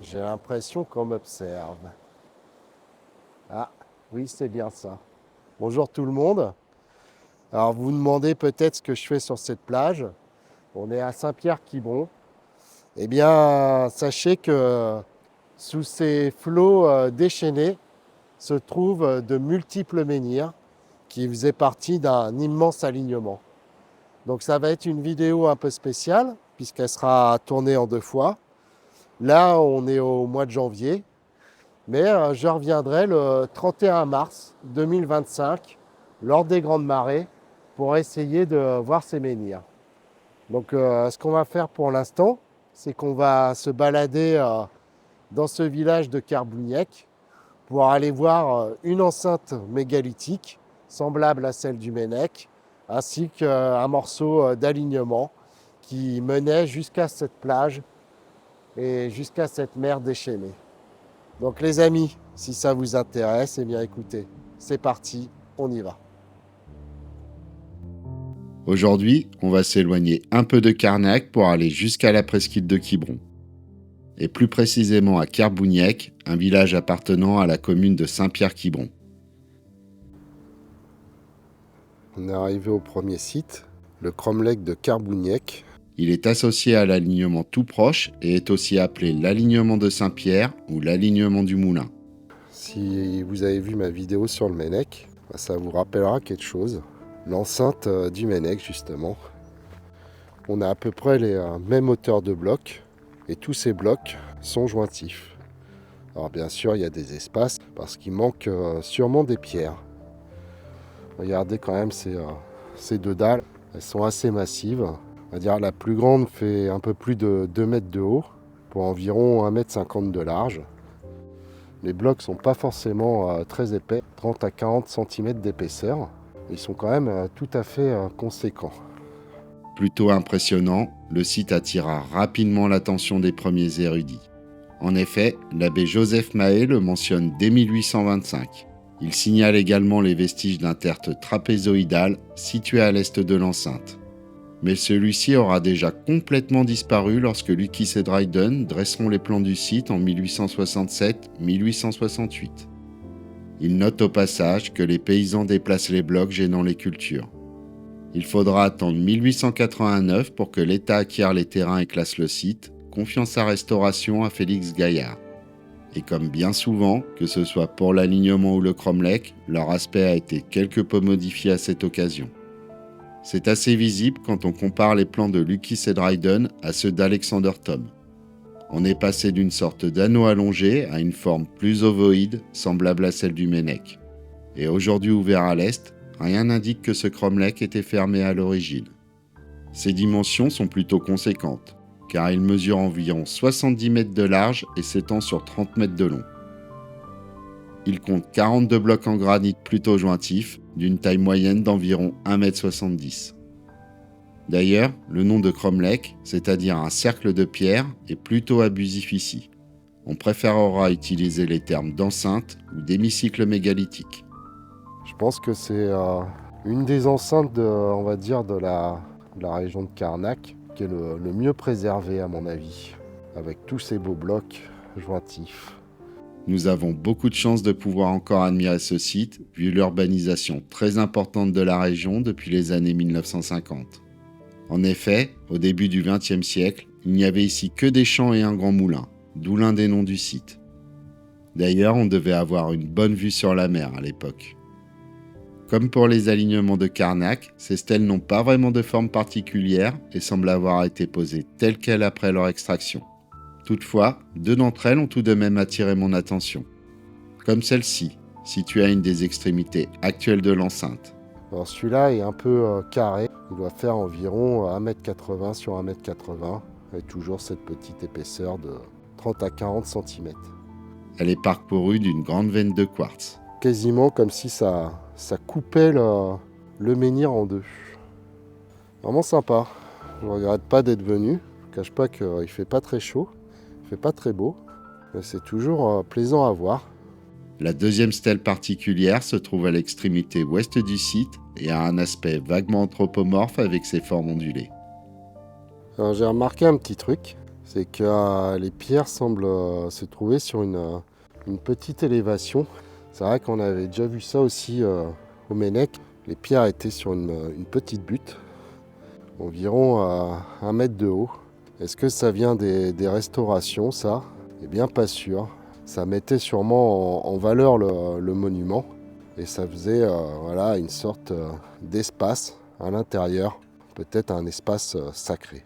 J'ai l'impression qu'on m'observe. Ah, oui, c'est bien ça. Bonjour tout le monde. Alors, vous vous demandez peut-être ce que je fais sur cette plage. On est à Saint-Pierre-Quiberon. Eh bien, sachez que sous ces flots déchaînés se trouvent de multiples menhirs qui faisaient partie d'un immense alignement. Donc, ça va être une vidéo un peu spéciale puisqu'elle sera tournée en 2 fois. Là, on est au mois de janvier. Mais je reviendrai le 31 mars 2025, lors des grandes marées, pour essayer de voir ces menhirs. Donc ce qu'on va faire pour l'instant, c'est qu'on va se balader dans ce village de Carbouniec pour aller voir une enceinte mégalithique, semblable à celle du Mennec, ainsi qu'un morceau d'alignement qui menait jusqu'à cette plage et jusqu'à cette mer déchaînée. Donc les amis, si ça vous intéresse, eh bien écoutez, c'est parti, on y va. Aujourd'hui, on va s'éloigner un peu de Carnac pour aller jusqu'à la presqu'île de Quiberon. Et plus précisément à Carbouniec, un village appartenant à la commune de Saint-Pierre-Quiberon. On est arrivé au premier site, le cromlech de Carbouniec. Il est associé à l'alignement tout proche et est aussi appelé l'alignement de Saint-Pierre ou l'alignement du Moulin. Si vous avez vu ma vidéo sur le Mennec, ça vous rappellera quelque chose. L'enceinte du Mennec justement. On a à peu près les mêmes hauteurs de blocs et tous ces blocs sont jointifs. Alors bien sûr, il y a des espaces parce qu'il manque sûrement des pierres. Regardez quand même ces deux dalles, elles sont assez massives. On va dire la plus grande fait un peu plus de 2 mètres de haut pour environ 1,50 m de large. Les blocs sont pas forcément très épais, 30 à 40 cm d'épaisseur. Ils sont quand même tout à fait conséquents. Plutôt impressionnant, le site attira rapidement l'attention des premiers érudits. En effet, l'abbé Joseph Mahé le mentionne dès 1825. Il signale également les vestiges d'un tertre trapézoïdal situé à l'est de l'enceinte. Mais celui-ci aura déjà complètement disparu lorsque Lucas et Dryden dresseront les plans du site en 1867-1868. Il note au passage que les paysans déplacent les blocs gênant les cultures. Il faudra attendre 1889 pour que l'État acquiert les terrains et classe le site, confiant sa restauration à Félix Gaillard. Et comme bien souvent, que ce soit pour l'alignement ou le cromlech, leur aspect a été quelque peu modifié à cette occasion. C'est assez visible quand on compare les plans de Lucas et Dryden à ceux d'Alexander Thom. On est passé d'une sorte d'anneau allongé à une forme plus ovoïde, semblable à celle du Mennec. Et aujourd'hui ouvert à l'est, rien n'indique que ce cromlech était fermé à l'origine. Ses dimensions sont plutôt conséquentes, car il mesure environ 70 mètres de large et s'étend sur 30 mètres de long. Il compte 42 blocs en granit plutôt jointifs, d'une taille moyenne d'environ 1,70 m. D'ailleurs, le nom de cromlech, c'est-à-dire un cercle de pierre, est plutôt abusif ici. On préférera utiliser les termes d'enceinte ou d'hémicycle mégalithique. Je pense que c'est une des enceintes on va dire, de la région de Carnac qui est le mieux préservée à mon avis, avec tous ces beaux blocs jointifs. Nous avons beaucoup de chance de pouvoir encore admirer ce site, vu l'urbanisation très importante de la région depuis les années 1950. En effet, au début du XXe siècle, il n'y avait ici que des champs et un grand moulin, d'où l'un des noms du site. D'ailleurs, on devait avoir une bonne vue sur la mer à l'époque. Comme pour les alignements de Carnac, ces stèles n'ont pas vraiment de forme particulière et semblent avoir été posées telles quelles après leur extraction. Toutefois, 2 d'entre elles ont tout de même attiré mon attention. Comme celle-ci, située à une des extrémités actuelles de l'enceinte. Alors celui-là est un peu carré, il doit faire environ 1,80 m sur 1,80 m, avec toujours cette petite épaisseur de 30 à 40 cm. Elle est parcourue d'une grande veine de quartz. Quasiment comme si ça coupait le menhir en deux. Vraiment sympa. Je ne regrette pas d'être venu. Je ne cache pas qu'il ne fait pas très chaud, il ne fait pas très beau, mais c'est toujours plaisant à voir. La deuxième stèle particulière se trouve à l'extrémité ouest du site et a un aspect vaguement anthropomorphe avec ses formes ondulées. Alors, j'ai remarqué un petit truc, c'est que les pierres semblent se trouver sur une petite élévation. C'est vrai qu'on avait déjà vu ça aussi au Mennec. Les pierres étaient sur une petite butte, environ 1 mètre de haut. Est-ce que ça vient des restaurations, ça? Eh bien, pas sûr. Ça mettait sûrement en valeur le monument et ça faisait voilà, une sorte d'espace à l'intérieur, peut-être un espace sacré.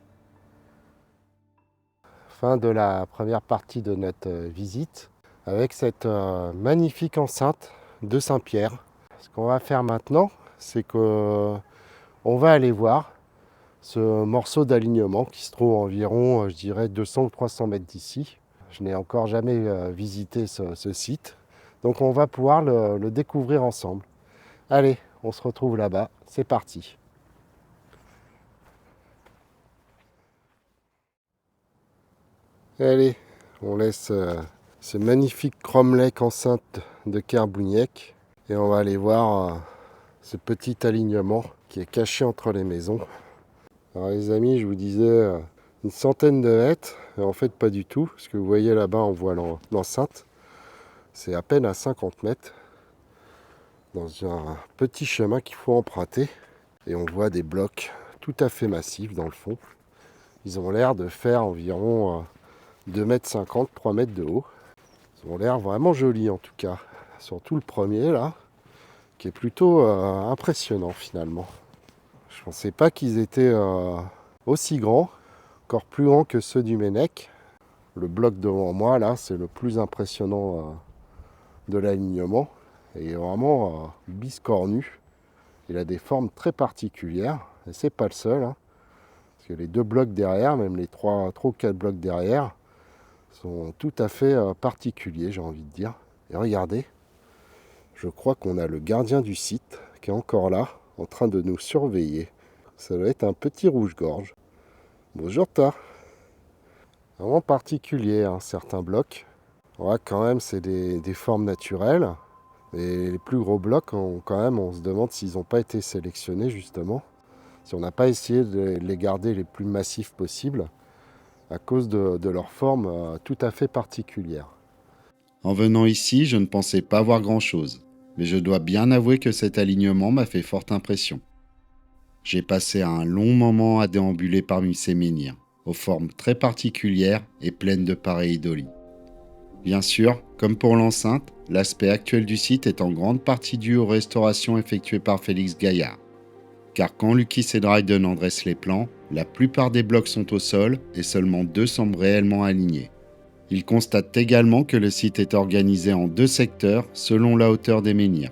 Fin de la première partie de notre visite avec cette magnifique enceinte de Saint-Pierre. Ce qu'on va faire maintenant, c'est qu'on va aller voir ce morceau d'alignement qui se trouve environ, je dirais, 200 ou 300 mètres d'ici. Je n'ai encore jamais visité ce site, donc on va pouvoir le découvrir ensemble. Allez, on se retrouve là-bas, c'est parti. Allez, on laisse ce magnifique cromlech enceinte de Kerbouniec et on va aller voir ce petit alignement qui est caché entre les maisons. Alors les amis, je vous disais une centaine de mètres, et en fait pas du tout, parce que vous voyez là-bas, on voit l'enceinte. C'est à peine à 50 mètres, dans un petit chemin qu'il faut emprunter. Et on voit des blocs tout à fait massifs dans le fond. Ils ont l'air de faire environ 2,50 m, 3 mètres de haut. Ils ont l'air vraiment jolis en tout cas. Surtout le premier là, qui est plutôt impressionnant finalement. Je ne pensais pas qu'ils étaient aussi grands, encore plus grands que ceux du Mennec. Le bloc devant moi là, c'est le plus impressionnant de l'alignement. Il est vraiment biscornu. Il a des formes très particulières. Et c'est pas le seul. Hein, parce que les 2 blocs derrière, même les 3 ou 4 blocs derrière, sont tout à fait particuliers, j'ai envie de dire. Et regardez, je crois qu'on a le gardien du site qui est encore là, en train de nous surveiller. Ça doit être un petit rouge-gorge. Bonjour toi. Vraiment particulier, hein, certains blocs. Ouais, quand même, c'est des formes naturelles. Et les plus gros blocs, on se demande s'ils n'ont pas été sélectionnés justement. Si on n'a pas essayé de les garder les plus massifs possibles à cause de leur forme tout à fait particulière. En venant ici, je ne pensais pas voir grand-chose, mais je dois bien avouer que cet alignement m'a fait forte impression. J'ai passé un long moment à déambuler parmi ces menhirs, aux formes très particulières et pleines de pareidolie. Bien sûr, comme pour l'enceinte, l'aspect actuel du site est en grande partie dû aux restaurations effectuées par Félix Gaillard. Car quand Lucky et Dryden en dressent les plans, la plupart des blocs sont au sol et seulement 2 semblent réellement alignés. Il constate également que le site est organisé en 2 secteurs selon la hauteur des menhirs.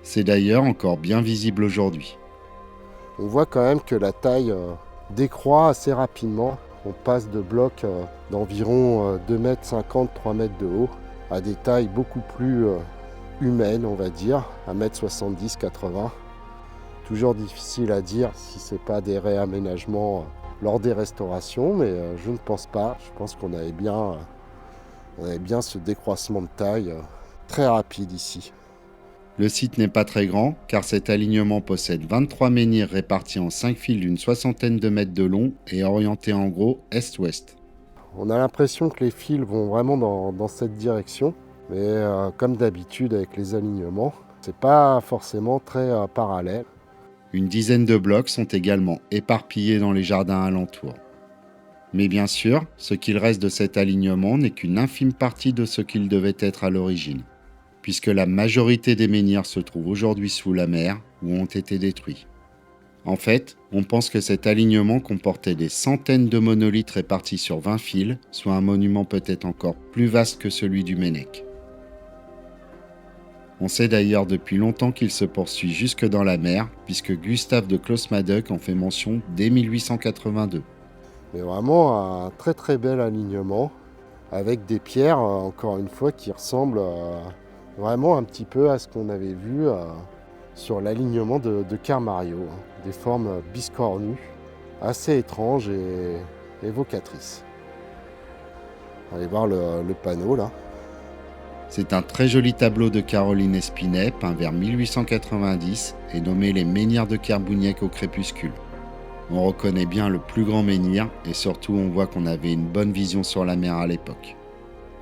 C'est d'ailleurs encore bien visible aujourd'hui. On voit quand même que la taille décroît assez rapidement. On passe de blocs d'environ 2,50 m, 3 mètres de haut à des tailles beaucoup plus humaines, on va dire, 1,70 m, 80 m. Toujours difficile à dire si ce n'est pas des réaménagements lors des restaurations, mais je ne pense pas. Je pense qu'on avait bien ce décroissement de taille très rapide ici. Le site n'est pas très grand, car cet alignement possède 23 menhirs répartis en 5 fils d'une 60aine de mètres de long et orientés en gros est-ouest. On a l'impression que les fils vont vraiment dans cette direction, mais comme d'habitude avec les alignements, c'est pas forcément très parallèle. Une dizaine de blocs sont également éparpillés dans les jardins alentours. Mais bien sûr, ce qu'il reste de cet alignement n'est qu'une infime partie de ce qu'il devait être à l'origine, puisque la majorité des menhirs se trouvent aujourd'hui sous la mer ou ont été détruits. En fait, on pense que cet alignement comportait des centaines de monolithes répartis sur 20 fils, soit un monument peut-être encore plus vaste que celui du Mennec. On sait d'ailleurs depuis longtemps qu'il se poursuit jusque dans la mer, puisque Gustave de Closmadoc en fait mention dès 1882. Mais vraiment un très très bel alignement, avec des pierres, encore une fois, qui ressemblent vraiment un petit peu à ce qu'on avait vu sur l'alignement de Kermario. Des formes biscornues, assez étranges et évocatrices. Allez voir le panneau là. C'est un très joli tableau de Caroline Espinet, peint vers 1890 et nommé Les menhirs de Kerbouniec au crépuscule. On reconnaît bien le plus grand menhir et surtout on voit qu'on avait une bonne vision sur la mer à l'époque.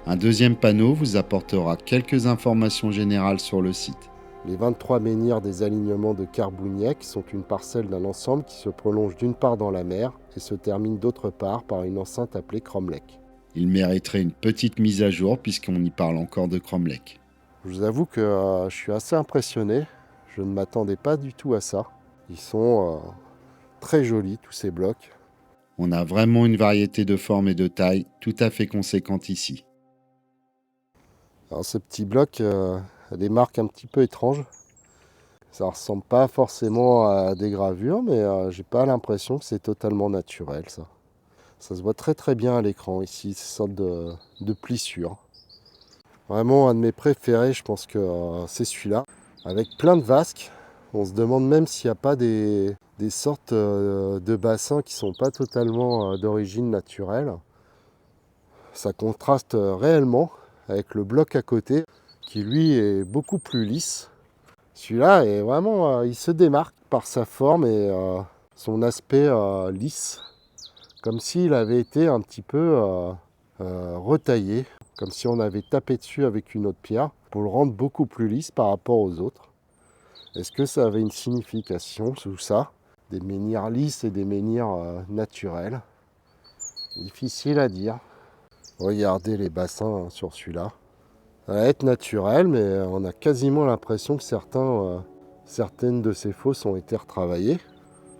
Un deuxième panneau vous apportera quelques informations générales sur le site. Les 23 menhirs des alignements de Carbouniec sont une parcelle d'un ensemble qui se prolonge d'une part dans la mer et se termine d'autre part par une enceinte appelée cromlech. Il mériterait une petite mise à jour puisqu'on y parle encore de cromlech. Je vous avoue que je suis assez impressionné, je ne m'attendais pas du tout à ça. Ils sont très jolis tous ces blocs. On a vraiment une variété de formes et de tailles tout à fait conséquente ici. Alors ce petit bloc a des marques un petit peu étranges. Ça ressemble pas forcément à des gravures, mais j'ai pas l'impression que c'est totalement naturel ça. Ça se voit très très bien à l'écran ici, ces sortes de plissures. Vraiment un de mes préférés, je pense que c'est celui-là. Avec plein de vasques. On se demande même s'il n'y a pas des sortes de bassins qui sont pas totalement d'origine naturelle. Ça contraste réellement avec le bloc à côté, qui lui est beaucoup plus lisse. Celui-là est vraiment, il se démarque par sa forme et son aspect lisse, comme s'il avait été un petit peu retaillé, comme si on avait tapé dessus avec une autre pierre pour le rendre beaucoup plus lisse par rapport aux autres. Est-ce que ça avait une signification sous ça? Des menhirs lisses et des menhirs naturels? Difficile à dire. Regardez les bassins sur celui-là. Ça va être naturel, mais on a quasiment l'impression que certaines de ces fosses ont été retravaillées.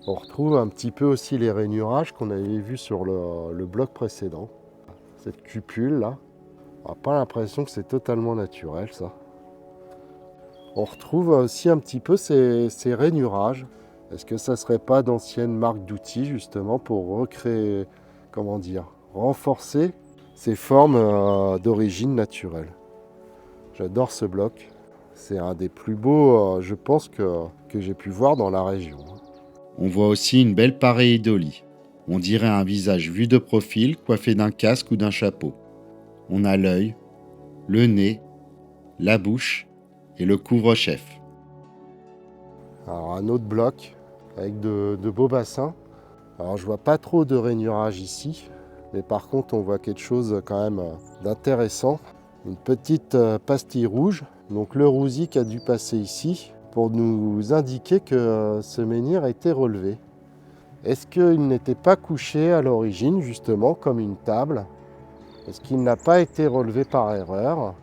On retrouve un petit peu aussi les rainurages qu'on avait vus sur le bloc précédent. Cette cupule là, on n'a pas l'impression que c'est totalement naturel ça. On retrouve aussi un petit peu ces rainurages. Est-ce que ça serait pas d'anciennes marques d'outils justement pour recréer, comment dire, renforcer ces formes d'origine naturelle? J'adore ce bloc. C'est un des plus beaux, je pense, que j'ai pu voir dans la région. On voit aussi une belle pareidolie. On dirait un visage vu de profil coiffé d'un casque ou d'un chapeau. On a l'œil, le nez, la bouche et le couvre-chef. Alors un autre bloc avec de beaux bassins. Alors je vois pas trop de rainurage ici, mais par contre on voit quelque chose quand même d'intéressant. Une petite pastille rouge, donc le rousic a dû passer ici pour nous indiquer que ce menhir était relevé. Est-ce qu'il n'était pas couché à l'origine justement comme une table? Est-ce qu'il n'a pas été relevé par erreur?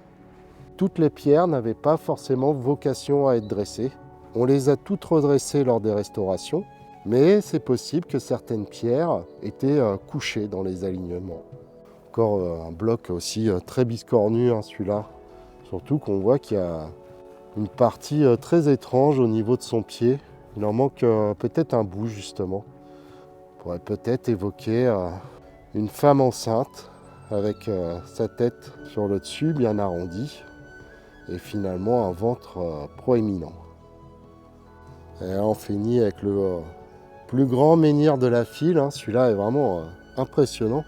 Toutes les pierres n'avaient pas forcément vocation à être dressées. On les a toutes redressées lors des restaurations, mais c'est possible que certaines pierres étaient couchées dans les alignements. Encore un bloc aussi très biscornu, hein, celui-là. Surtout qu'on voit qu'il y a une partie très étrange au niveau de son pied. Il en manque peut-être un bout justement. On pourrait peut-être évoquer une femme enceinte avec sa tête sur le dessus bien arrondie et finalement un ventre proéminent. Et là on finit avec le plus grand menhir de la file, hein. Celui-là est vraiment impressionnant.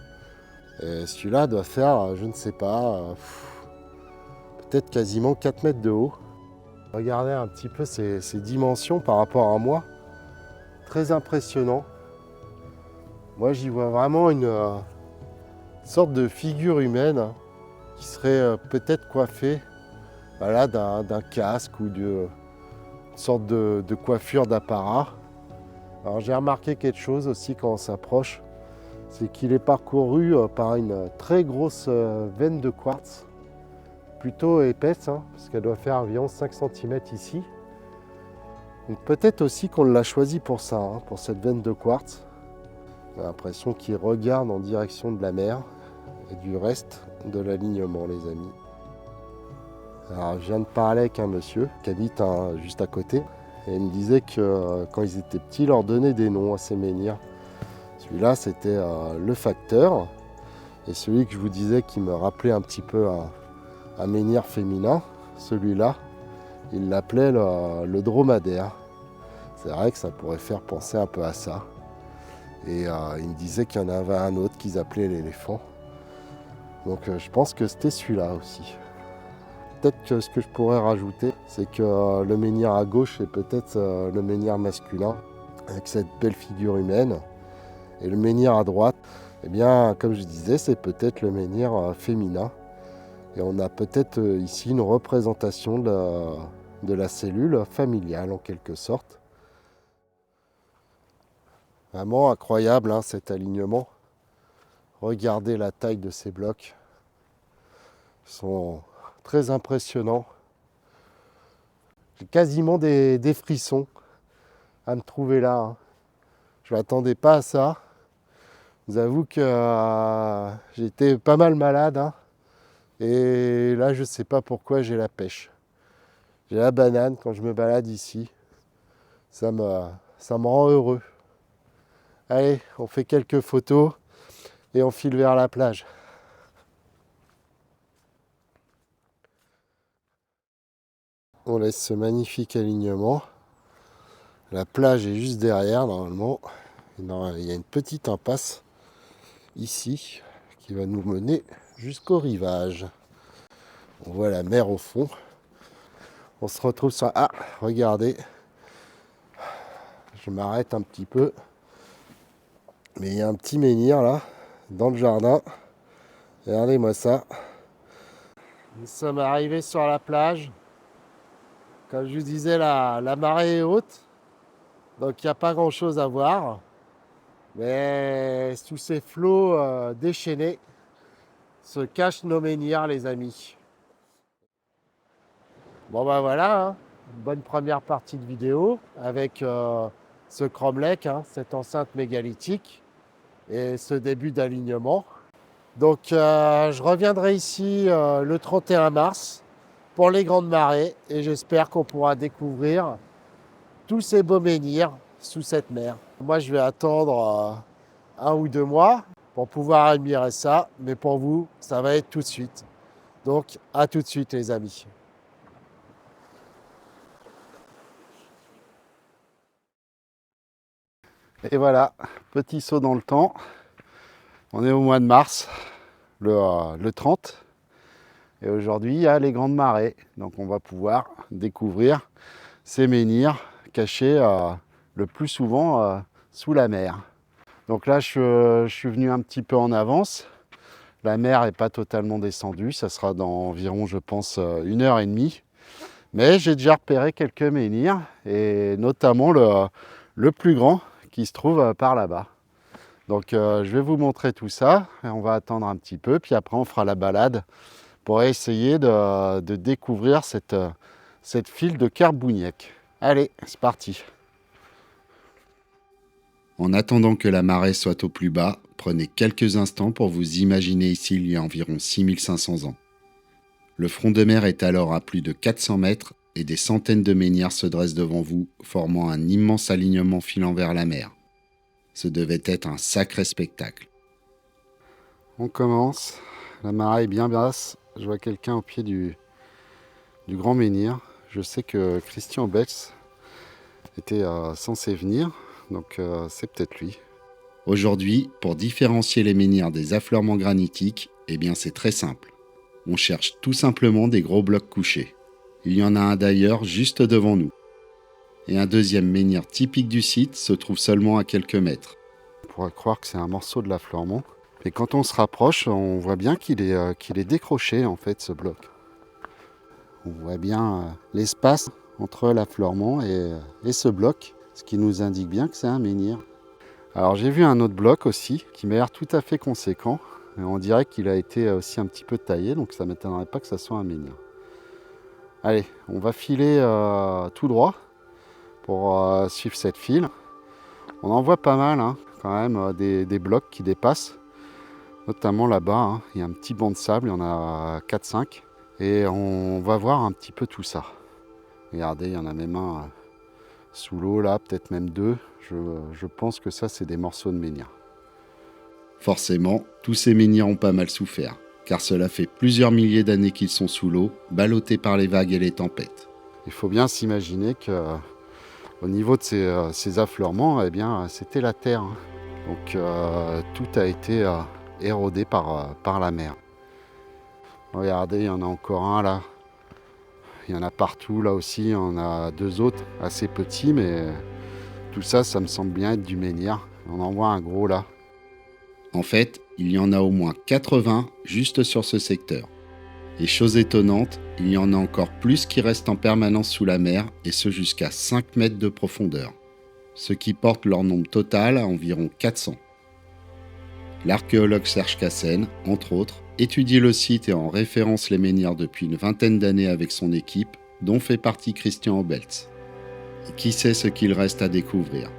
Et celui-là doit faire, je ne sais pas, peut-être quasiment 4 mètres de haut. Regardez un petit peu ces dimensions par rapport à moi. Très impressionnant. Moi j'y vois vraiment une sorte de figure humaine qui serait peut-être coiffée voilà, d'un casque ou d'une sorte de coiffure d'apparat. Alors j'ai remarqué quelque chose aussi quand on s'approche, c'est qu'il est parcouru par une très grosse veine de quartz, plutôt épaisse, hein, parce qu'elle doit faire environ 5 cm ici. Donc peut-être aussi qu'on l'a choisi pour ça, hein, pour cette veine de quartz. J'ai l'impression qu'il regarde en direction de la mer et du reste de l'alignement, les amis. Alors je viens de parler avec un monsieur qui habite juste à côté, et il me disait que quand ils étaient petits, ils leur donnaient des noms à ces menhirs. Celui-là, c'était le facteur. Et celui que je vous disais qui me rappelait un petit peu un menhir féminin, celui-là, il l'appelait le dromadaire. C'est vrai que ça pourrait faire penser un peu à ça. Et il me disait qu'il y en avait un autre qu'ils appelaient l'éléphant. Donc je pense que c'était celui-là aussi. Peut-être que ce que je pourrais rajouter, c'est que le menhir à gauche est peut-être le menhir masculin, avec cette belle figure humaine. Et le menhir à droite, eh bien, comme je disais, c'est peut-être le menhir féminin. Et on a peut-être ici une représentation de la cellule familiale en quelque sorte. Vraiment incroyable hein, cet alignement. Regardez la taille de ces blocs. Ils sont très impressionnants. J'ai quasiment des frissons à me trouver là. Hein. Je ne m'attendais pas à ça. Je vous avoue que j'étais pas mal malade. Hein. Et là, je ne sais pas pourquoi j'ai la pêche. J'ai la banane quand je me balade ici. Ça me rend heureux. Allez, on fait quelques photos et on file vers la plage. On laisse ce magnifique alignement. La plage est juste derrière normalement. Il y a une petite impasse ici qui va nous mener jusqu'au rivage. On voit la mer au fond. On se retrouve sur... Ah, regardez. Je m'arrête un petit peu. Mais il y a un petit menhir là, dans le jardin. Regardez-moi ça. Nous sommes arrivés sur la plage. Comme je vous disais, la marée est haute. Donc il n'y a pas grand chose à voir. Mais sous ces flots déchaînés se cachent nos menhirs, les amis. Bon ben voilà, hein, une bonne première partie de vidéo avec ce cromlech, hein, cette enceinte mégalithique et ce début d'alignement. Donc je reviendrai ici le 31 mars pour les grandes marées et j'espère qu'on pourra découvrir tous ces beaux menhirs sous cette mer. Moi je vais attendre 1 ou 2 mois pour pouvoir admirer ça, mais pour vous ça va être tout de suite. Donc à tout de suite les amis. Et voilà, petit saut dans le temps. On est au mois de mars, le 30. Et aujourd'hui, il y a les grandes marées. Donc on va pouvoir découvrir ces menhirs cachés le plus souvent sous la mer. Donc là, je suis venu un petit peu en avance. La mer n'est pas totalement descendue. Ça sera dans environ, je pense, 1h30. Mais j'ai déjà repéré quelques menhirs, et notamment le plus grand qui se trouve par là-bas. Donc je vais vous montrer tout ça. Et on va attendre un petit peu. Puis après, on fera la balade pour essayer de découvrir cette file de Kerbouniec. Allez, c'est parti. En attendant que la marée soit au plus bas, prenez quelques instants pour vous imaginer ici il y a environ 6500 ans. Le front de mer est alors à plus de 400 mètres et des centaines de menhirs se dressent devant vous, formant un immense alignement filant vers la mer. Ce devait être un sacré spectacle. On commence. La marée est bien basse. Je vois quelqu'un au pied du grand menhir. Je sais que Christian Betz était censé venir, donc c'est peut-être lui. Aujourd'hui, pour différencier les menhirs des affleurements granitiques, eh bien c'est très simple. On cherche tout simplement des gros blocs couchés. Il y en a un d'ailleurs juste devant nous. Et un deuxième menhir typique du site se trouve seulement à quelques mètres. On pourrait croire que c'est un morceau de l'affleurement. Et quand on se rapproche, on voit bien qu'il est décroché en fait ce bloc. On voit bien l'espace entre l'affleurement et ce bloc, ce qui nous indique bien que c'est un menhir. Alors j'ai vu un autre bloc aussi qui m'a l'air tout à fait conséquent. Et on dirait qu'il a été aussi un petit peu taillé, donc ça ne m'étonnerait pas que ça soit un menhir. Allez, on va filer tout droit pour suivre cette file. On en voit pas mal hein, quand même, des blocs qui dépassent. Notamment là-bas, hein, il y a un petit banc de sable, il y en a 4-5. Et on va voir un petit peu tout ça. Regardez, il y en a même un sous l'eau là, peut-être même 2. Je pense que ça, c'est des morceaux de menhir. Forcément, tous ces menhirs ont pas mal souffert, car cela fait plusieurs milliers d'années qu'ils sont sous l'eau, ballottés par les vagues et les tempêtes. Il faut bien s'imaginer qu'au niveau de ces affleurements, eh bien, c'était la terre. Hein. Donc tout a été érodé par la mer. Regardez, il y en a encore un là. Il y en a partout là aussi. Il y en a 2 autres assez petits, mais tout ça, ça me semble bien être du menhir. On en voit un gros là. En fait, il y en a au moins 80 juste sur ce secteur. Et chose étonnante, il y en a encore plus qui restent en permanence sous la mer, et ce jusqu'à 5 mètres de profondeur, ce qui porte leur nombre total à environ 400. L'archéologue Serge Cassen, entre autres, étudie le site et en référence les menhirs depuis une vingtaine d'années avec son équipe, dont fait partie Christian Obelz. Et qui sait ce qu'il reste à découvrir.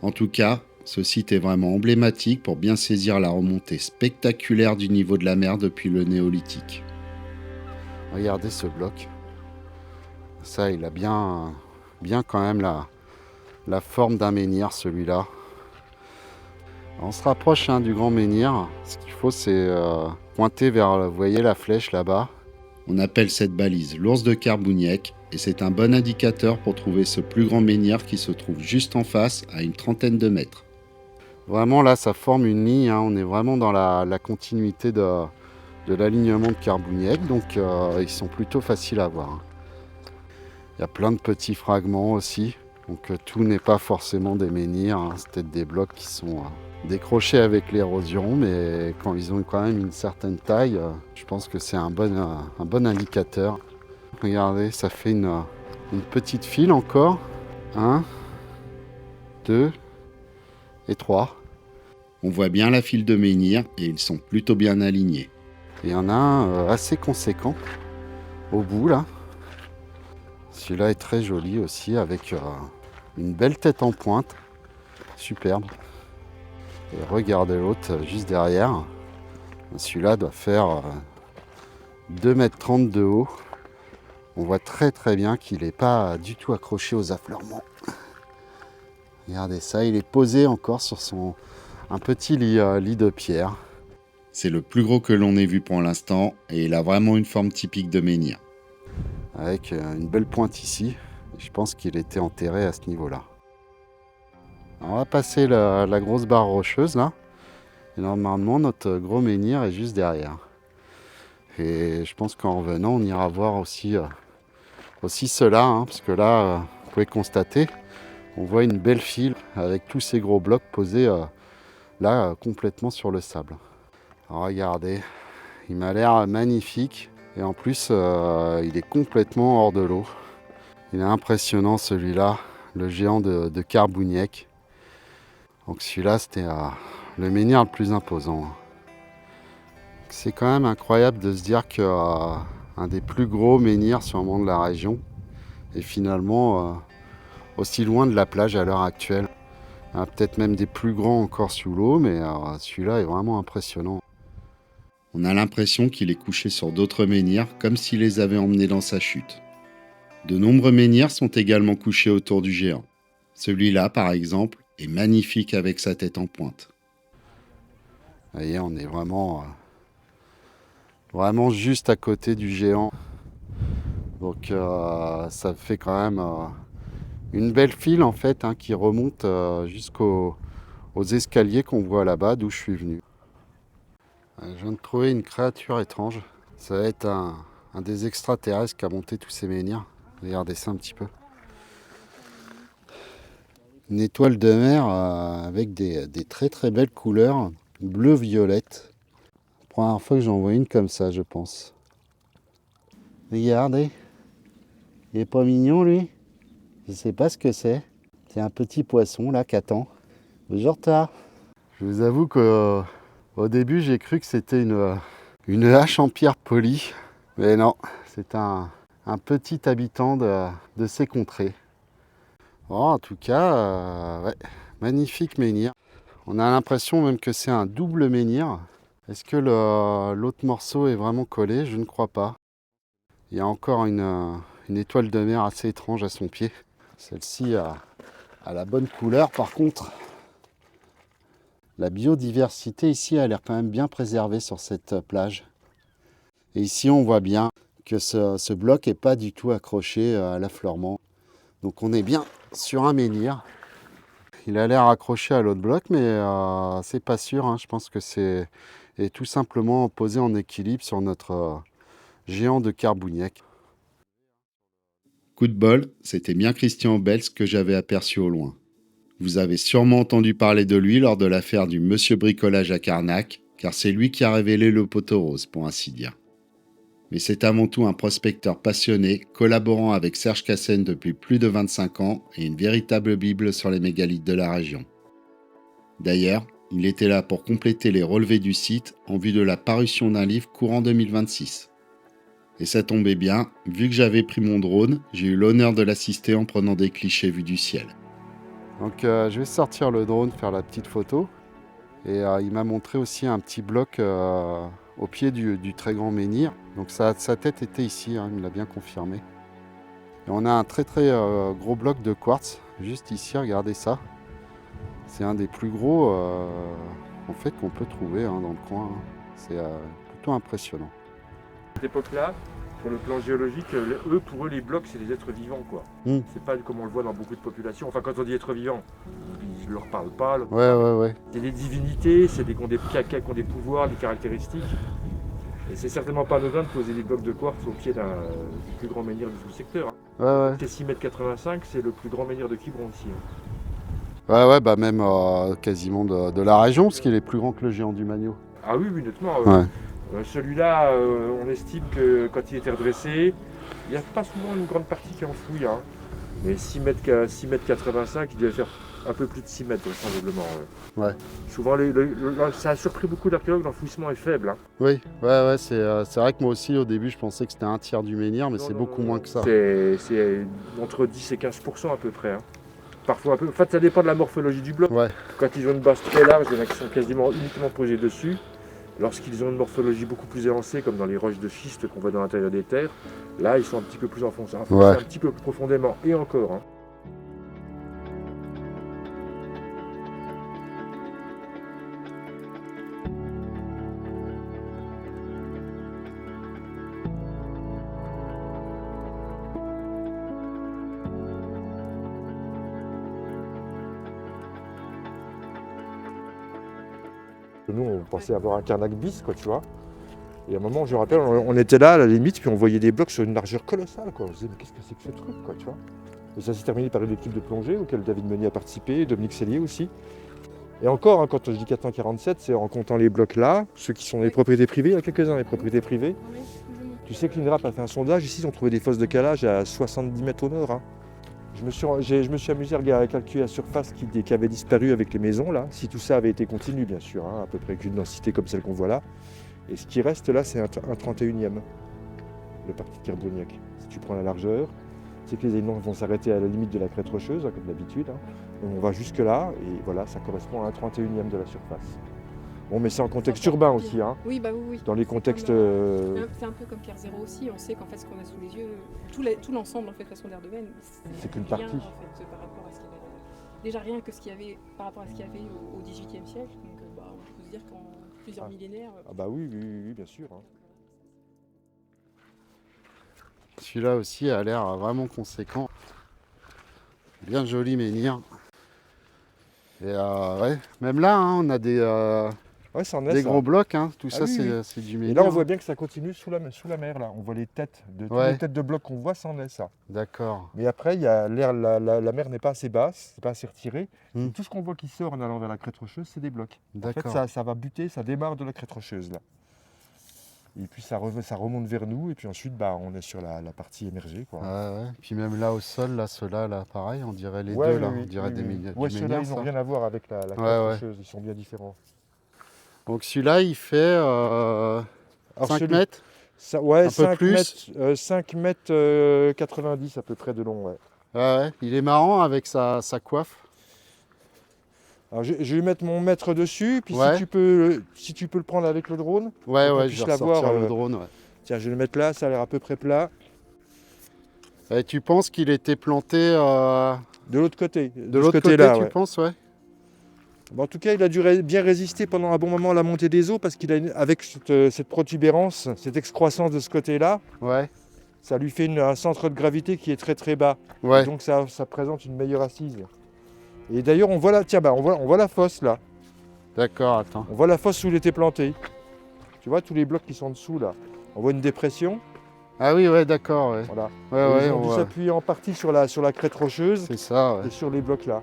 En tout cas, ce site est vraiment emblématique pour bien saisir la remontée spectaculaire du niveau de la mer depuis le néolithique. Regardez ce bloc. Ça, il a bien quand même la forme d'un menhir, celui-là. On se rapproche du grand menhir. Ce qu'il faut, c'est pointer vers, vous voyez la flèche là-bas. On appelle cette balise l'ours de Kerbouniec et c'est un bon indicateur pour trouver ce plus grand menhir qui se trouve juste en face à une trentaine de mètres. Vraiment là, ça forme une ligne. On est vraiment dans la continuité de l'alignement de Kerbouniec, donc ils sont plutôt faciles à voir. Il y a plein de petits fragments aussi, donc tout n'est pas forcément des menhirs. C'est peut-être des blocs qui sont décrochés avec l'érosion, mais quand ils ont quand même une certaine taille, je pense que c'est un bon indicateur. Regardez, ça fait une petite file encore. 1, 2 et 3. On voit bien la file de menhirs et ils sont plutôt bien alignés. Il y en a un assez conséquent au bout là. Celui-là est très joli aussi avec une belle tête en pointe. Superbe. Et regardez l'autre juste derrière. Celui-là doit faire 2,30 m de haut. On voit très très bien qu'il n'est pas du tout accroché aux affleurements. Regardez ça, il est posé encore sur un petit lit de pierre. C'est le plus gros que l'on ait vu pour l'instant et il a vraiment une forme typique de menhir. Avec une belle pointe ici. Je pense qu'il était enterré à ce niveau-là. On va passer la grosse barre rocheuse là. Et normalement, notre gros menhir est juste derrière. Et je pense qu'en revenant, on ira voir aussi cela, parce que là, vous pouvez constater, on voit une belle file avec tous ces gros blocs posés là complètement sur le sable. Alors, regardez, il m'a l'air magnifique et en plus, il est complètement hors de l'eau. Il est impressionnant celui-là, le géant de Kerbouniec. Donc celui-là, c'était le menhir le plus imposant. C'est quand même incroyable de se dire qu'un des plus gros menhirs sûrement de la région est finalement aussi loin de la plage à l'heure actuelle. Il y a peut-être même des plus grands encore sous l'eau, mais celui-là est vraiment impressionnant. On a l'impression qu'il est couché sur d'autres menhirs comme s'il les avait emmenés dans sa chute. De nombreux menhirs sont également couchés autour du géant. Celui-là, par exemple, est magnifique avec sa tête en pointe. Vous voyez, on est vraiment juste à côté du géant. Donc ça fait quand même une belle file en fait qui remonte jusqu'aux escaliers qu'on voit là-bas d'où je suis venu. Je viens de trouver une créature étrange. Ça va être un des extraterrestres qui a monté tous ces menhirs. Regardez ça un petit peu. Une étoile de mer avec des très très belles couleurs bleu-violette. Première fois que j'en vois une comme ça, je pense. Regardez. Il est pas mignon lui? Je sais pas ce que c'est. C'est un petit poisson là qui attend. Bonjour toi. Je vous avoue que au début j'ai cru que c'était une hache en pierre polie. Mais non, c'est un petit habitant de ces contrées. Bon, en tout cas, ouais, magnifique menhir. On a l'impression même que c'est un double menhir. Est-ce que l'autre morceau est vraiment collé? Je ne crois pas. Il y a encore une étoile de mer assez étrange à son pied. Celle-ci a la bonne couleur. Par contre, la biodiversité ici a l'air quand même bien préservée sur cette plage. Et ici, on voit bien que ce bloc n'est pas du tout accroché à l'affleurement. Donc on est bien sur un menhir. Il a l'air accroché à l'autre bloc, mais c'est pas sûr. Je pense que c'est tout simplement posé en équilibre sur notre géant de Kerbouniec. Coup de bol, c'était bien Christian Obelz que j'avais aperçu au loin. Vous avez sûrement entendu parler de lui lors de l'affaire du Monsieur Bricolage à Carnac, car c'est lui qui a révélé le poteau rose, pour ainsi dire. Mais c'est avant tout un prospecteur passionné, collaborant avec Serge Cassaigne depuis plus de 25 ans et une véritable bible sur les mégalithes de la région. D'ailleurs, il était là pour compléter les relevés du site en vue de la parution d'un livre courant 2026. Et ça tombait bien, vu que j'avais pris mon drone, j'ai eu l'honneur de l'assister en prenant des clichés vus du ciel. Donc je vais sortir le drone, faire la petite photo. Et il m'a montré aussi un petit bloc au pied du très grand menhir. Donc sa tête était ici, hein, il me l'a bien confirmé. Et on a un très gros bloc de quartz, juste ici, regardez ça. C'est un des plus gros en fait, qu'on peut trouver dans le coin. Hein. C'est plutôt impressionnant. À cette époque-là, sur le plan géologique, pour eux, les blocs, c'est des êtres vivants, quoi. C'est pas comme on le voit dans beaucoup de populations. Enfin, quand on dit êtres vivants, ils ne leur parlent pas. Ouais. C'est des divinités, c'est des qui ont des pouvoirs, des caractéristiques. Et c'est certainement pas anodin de poser des blocs de quartz au pied du plus grand menhir du sous-secteur. Ouais. C'est 6,85 m, c'est le plus grand menhir de Quiberon ici. Ouais, bah même quasiment de la région, parce qu'il est plus grand que le géant du Magno. Ah oui, nettement. Ouais. Celui-là, on estime que quand il était redressé, il n'y a pas souvent une grande partie qui est enfouie. Hein. Mais 6,85 m, il devait faire un peu plus de 6 mètres, vraisemblablement. Ouais. Souvent, ça a surpris beaucoup d'archéologues, l'enfouissement est faible. Hein. Oui, c'est vrai que moi aussi, au début, je pensais que c'était un tiers du menhir, mais c'est beaucoup moins que ça. C'est entre 10 et 15% à peu près. Hein. Parfois un peu. En fait, ça dépend de la morphologie du bloc. Ouais. Quand ils ont une base très large, il y en a qui sont quasiment uniquement posés dessus. Lorsqu'ils ont une morphologie beaucoup plus élancée, comme dans les roches de schiste qu'on voit dans l'intérieur des terres, là, ils sont un petit peu plus enfoncés un petit peu plus profondément, et encore. Hein. Nous, on pensait avoir un Carnac bis, quoi, tu vois. Et à un moment, je me rappelle, on était là, à la limite, puis on voyait des blocs sur une largeur colossale, quoi. On se disait, mais qu'est-ce que c'est que ce truc, quoi, tu vois. Et ça s'est terminé par une équipe de plongée, auquel David Meunier a participé, Dominique Sellier aussi. Et encore, hein, quand je dis 447, c'est en comptant les blocs là, ceux qui sont les propriétés privées, il y a quelques-uns les propriétés privées. Tu sais que l'INRAP a fait un sondage, ici, ils ont trouvé des fosses de calage à 70 mètres au nord. Hein. Je me suis amusé à calculer la surface qui avait disparu avec les maisons, là, si tout ça avait été continu, bien sûr, hein, à peu près qu'une densité comme celle qu'on voit là. Et ce qui reste là, c'est un 31e, le parti de Carboniac. Si tu prends la largeur, c'est que les éléments vont s'arrêter à la limite de la crête rocheuse, hein, comme d'habitude. Hein. On va jusque là, et voilà, ça correspond à un 31e de la surface. Bon, mais c'est en contexte urbain aussi. Hein. Oui, bah oui. Dans les contextes... C'est un peu comme Pierre Zéro aussi, on sait qu'en fait ce qu'on a sous les yeux, tout l'ensemble en fait reste d'air de veine, c'est qu'une rien, partie. En fait, par rapport à ce qu'il y avait, déjà rien que ce qu'il y avait par rapport à ce qu'il y avait au XVIIIe siècle, donc on peut se dire qu'en plusieurs millénaires... Ah bah oui, bien sûr. Hein. Celui-là aussi a l'air vraiment conséquent. Bien joli menhir. Et ouais, même là, hein, on a des gros blocs, hein. Tout ça c'est du menhir. Et là on voit bien que ça continue sous la mer, là. On voit les têtes les têtes de blocs qu'on voit, c'en est ça. D'accord. Mais après, il y a la mer n'est pas assez basse, c'est pas assez retirée. Et tout ce qu'on voit qui sort en allant vers la crête rocheuse, c'est des blocs. En fait, ça va buter, ça démarre de la crête rocheuse là. Et puis ça remonte vers nous, et puis ensuite on est sur la partie émergée. Quoi. Ouais. Puis même là au sol, là, ceux-là, là, pareil, on dirait les deux, là, on dirait des menhirs. Ouais, ceux-là, ils n'ont rien à voir avec la crête rocheuse, ils sont bien différents. Donc celui-là, il fait 5 mètres ouais, un 5 peu plus. Mètres, 5 mètres 90 à peu près de long. Ouais. Ouais, il est marrant avec sa coiffe. Alors, je vais mettre mon mètre dessus, puis si tu peux le prendre avec le drone. Ouais, je vais ressortir le drone. Ouais. Tiens, je vais le mettre là, ça a l'air à peu près plat. Et tu penses qu'il était planté de l'autre côté. De l'autre côté, là, tu penses, ouais. Bon, en tout cas, il a dû bien résister pendant un bon moment à la montée des eaux, parce qu'il a, avec cette protubérance, cette excroissance de ce côté-là, ça lui fait un centre de gravité qui est très bas. Ouais. Et donc ça présente une meilleure assise. Et d'ailleurs, on voit la fosse là. D'accord, attends. On voit la fosse où il était planté. Tu vois tous les blocs qui sont dessous là. On voit une dépression. Ah oui, ouais, d'accord. Ouais. Voilà. Ils ont dû s'appuyer en partie sur la crête rocheuse. C'est ça. Ouais. Et sur les blocs là.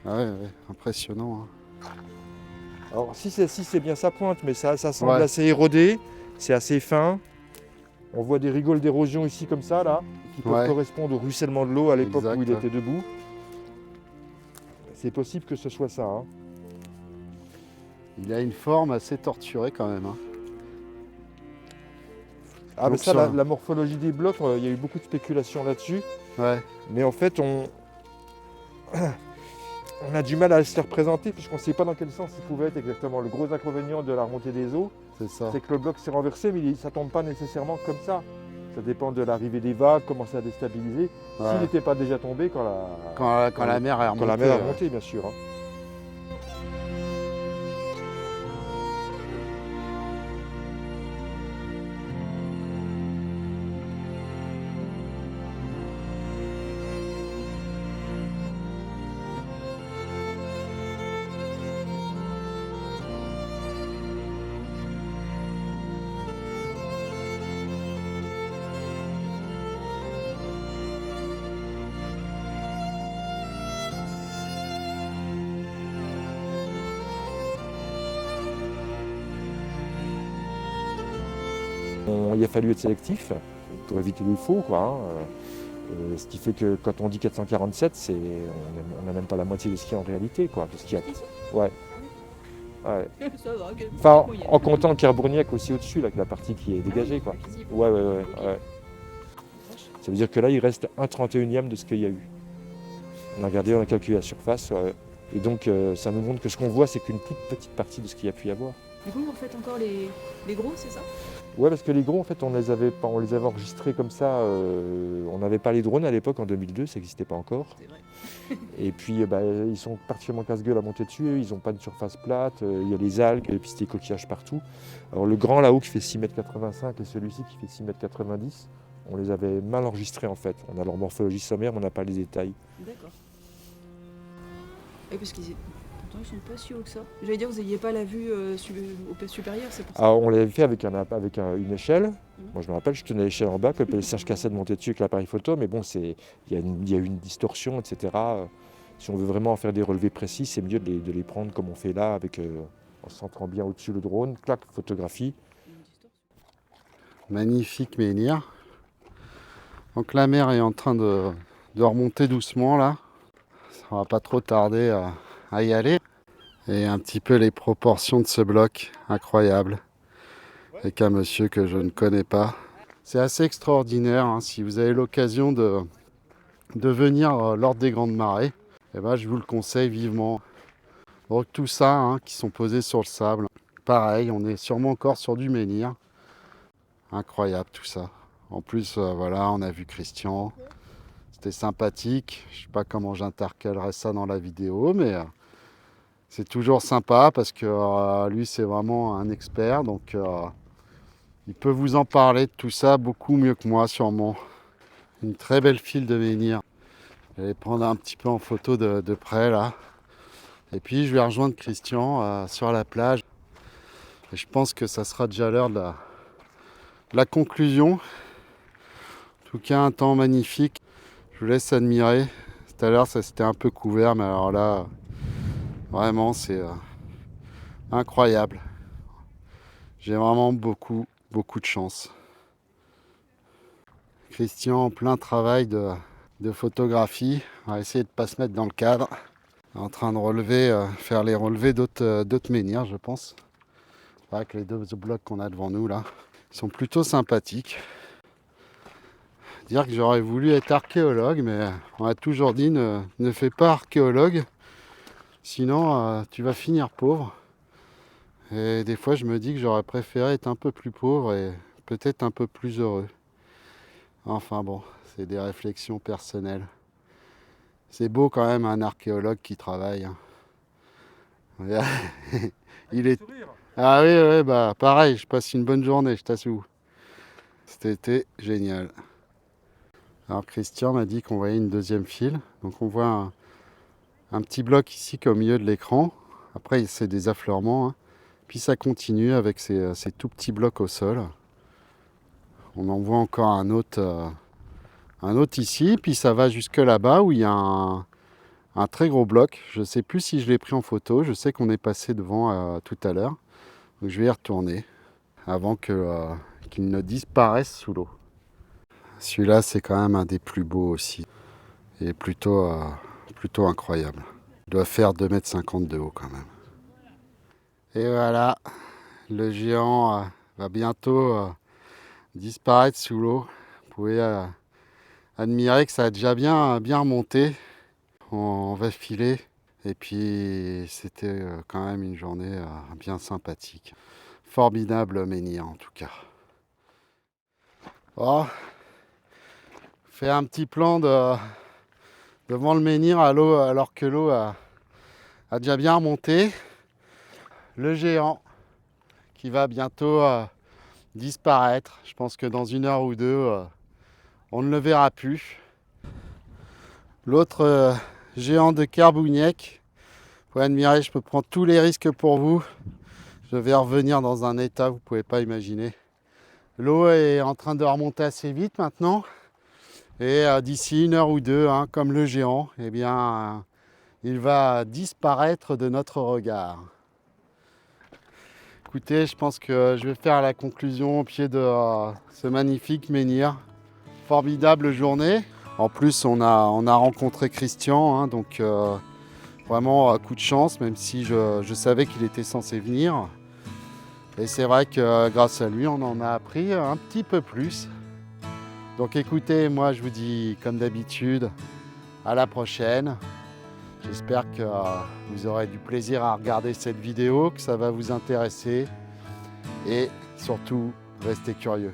Ouais, impressionnant. Hein. Alors si c'est bien sa pointe, mais ça semble Ouais. assez érodé, c'est assez fin. On voit des rigoles d'érosion ici comme ça, là, qui peuvent Ouais. correspondre au ruissellement de l'eau à l'époque où il Exact. était debout. C'est possible que ce soit ça. Hein. Il a une forme assez torturée quand même. Hein. Ah mais Donc ça, ça- la morphologie des blocs, il y a eu beaucoup de spéculations là-dessus. Ouais, Mais en fait, on a du mal à se les représenter puisqu'on ne sait pas dans quel sens il pouvait être exactement. Le gros inconvénient de la remontée des eaux, c'est ça. c'est que le bloc s'est renversé, mais ça ne tombe pas nécessairement comme ça. Ça dépend de l'arrivée des vagues, comment ça a déstabilisé. Ouais. S'il n'était pas déjà tombé quand Quand la mer est remontée. quand la mer est remontée, bien sûr. Hein. Il a fallu être sélectif pour éviter les faux, quoi. Hein. Ce qui fait que quand on dit 447, on n'a même pas la moitié de ce qu'il y a en réalité, quoi. Parce qu'il y a... Ouais. Ouais. Ça va, Enfin, moyenne. en comptant le Kerbourniac aussi au-dessus, là, avec la partie qui est dégagée, quoi. Visible. Ouais. Ok. Ça veut dire que là, il reste 1/31e de ce qu'il y a eu. On a regardé, on a calculé la surface, et donc ça nous montre que ce qu'on voit, c'est qu'une toute petite partie de ce qu'il y a pu y avoir. Du coup, vous faites encore les gros, c'est ça? Ouais, parce que les gros, en fait, on les avait enregistrés comme ça. On n'avait pas les drones à l'époque, en 2002, ça n'existait pas encore. C'est vrai. Et puis, ils sont particulièrement casse-gueule à monter dessus. Ils n'ont pas de surface plate. Il y a les algues et puis des coquillages partout. Alors, le grand là-haut qui fait 6,85 m et celui-ci qui fait 6,90 m, on les avait mal enregistrés en fait. On a leur morphologie sommaire, mais on n'a pas les détails. D'accord. Et parce qu'ils pourtant ils sont pas si hauts que ça. J'allais dire, vous n'ayez pas la vue au pied supérieur, c'est pour ça. Alors, on l'avait fait avec une échelle. Moi, je me rappelle, je tenais l'échelle en bas, que le PSH cassait de monter dessus avec l'appareil photo, mais bon, il y a une distorsion, etc. Si on veut vraiment en faire des relevés précis, c'est mieux de les prendre comme on fait là, en se centrant bien au-dessus le drone, clac, photographie. Magnifique menhir. Donc la mer est en train de remonter doucement là. Ça va pas trop tarder à y aller. Et un petit peu les proportions de ce bloc, incroyable. Avec un monsieur que je ne connais pas. C'est assez extraordinaire, hein, si vous avez l'occasion de venir lors des grandes marées. Eh ben, je vous le conseille vivement. Donc tout ça, hein, qui sont posés sur le sable. Pareil, on est sûrement encore sur du menhir. Incroyable tout ça. En plus, voilà, on a vu Christian. C'était sympathique. Je ne sais pas comment j'intercalerai ça dans la vidéo, mais c'est toujours sympa parce que lui, c'est vraiment un expert. Donc, il peut vous en parler de tout ça beaucoup mieux que moi, sûrement. Une très belle file de menhir. Je vais les prendre un petit peu en photo de près, là. Et puis, je vais rejoindre Christian sur la plage. Et je pense que ça sera déjà l'heure de la conclusion. En tout cas, un temps magnifique. Je vous laisse admirer. Tout à l'heure, ça s'était un peu couvert, mais alors là, vraiment, c'est incroyable. J'ai vraiment beaucoup de chance. Christian, en plein travail de photographie. On va essayer de ne pas se mettre dans le cadre. En train de relever, faire les relevés d'autres menhirs, je pense. Avec les deux blocs qu'on a devant nous là. Ils sont plutôt sympathiques. Dire que j'aurais voulu être archéologue, mais on m'a toujours dit ne fais pas archéologue, sinon tu vas finir pauvre. Et des fois je me dis que j'aurais préféré être un peu plus pauvre et peut-être un peu plus heureux. Enfin bon, c'est des réflexions personnelles. C'est beau quand même un archéologue qui travaille. Hein. Il est... Ah oui, bah pareil, je passe une bonne journée, je t'assure. C'était génial. Alors Christian m'a dit qu'on voyait une deuxième file. Donc on voit un petit bloc ici qui est au milieu de l'écran. Après c'est des affleurements. Hein. Puis ça continue avec ces tout petits blocs au sol. On en voit encore un autre ici. Puis ça va jusque là-bas où il y a Un très gros bloc. Je ne sais plus si je l'ai pris en photo. Je sais qu'on est passé devant tout à l'heure. Donc je vais y retourner avant qu'il ne disparaisse sous l'eau. Celui-là, c'est quand même un des plus beaux aussi. Et plutôt incroyable. Il doit faire 2,50 m de haut quand même. Et voilà, le géant va bientôt disparaître sous l'eau. Vous pouvez admirer que ça a déjà bien remonté. On va filer. Et puis c'était quand même une journée bien sympathique. Formidable menhir en tout cas. Oh, fait un petit plan devant le menhir alors que l'eau a déjà bien remonté. Le géant qui va bientôt disparaître. Je pense que dans 1 heure ou 2, on ne le verra plus. L'autre géant de Kerbouniec. Vous pouvez admirer, je peux prendre tous les risques pour vous. Je vais revenir dans un état, vous ne pouvez pas imaginer. L'eau est en train de remonter assez vite maintenant. Et d'ici 1 heure ou 2, comme le géant, eh bien, il va disparaître de notre regard. Écoutez, je pense que je vais faire la conclusion au pied de ce magnifique menhir. Formidable journée. En plus, on a rencontré Christian, donc vraiment coup de chance, même si je savais qu'il était censé venir. Et c'est vrai que grâce à lui, on en a appris un petit peu plus. Donc écoutez, moi je vous dis comme d'habitude, à la prochaine. J'espère que vous aurez du plaisir à regarder cette vidéo, que ça va vous intéresser. Et surtout, restez curieux.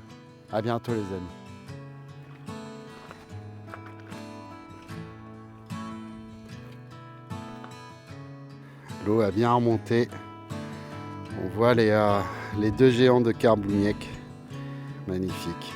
À bientôt les amis. L'eau a bien remonté. On voit les 2 géants de Kerbouniec. Magnifique.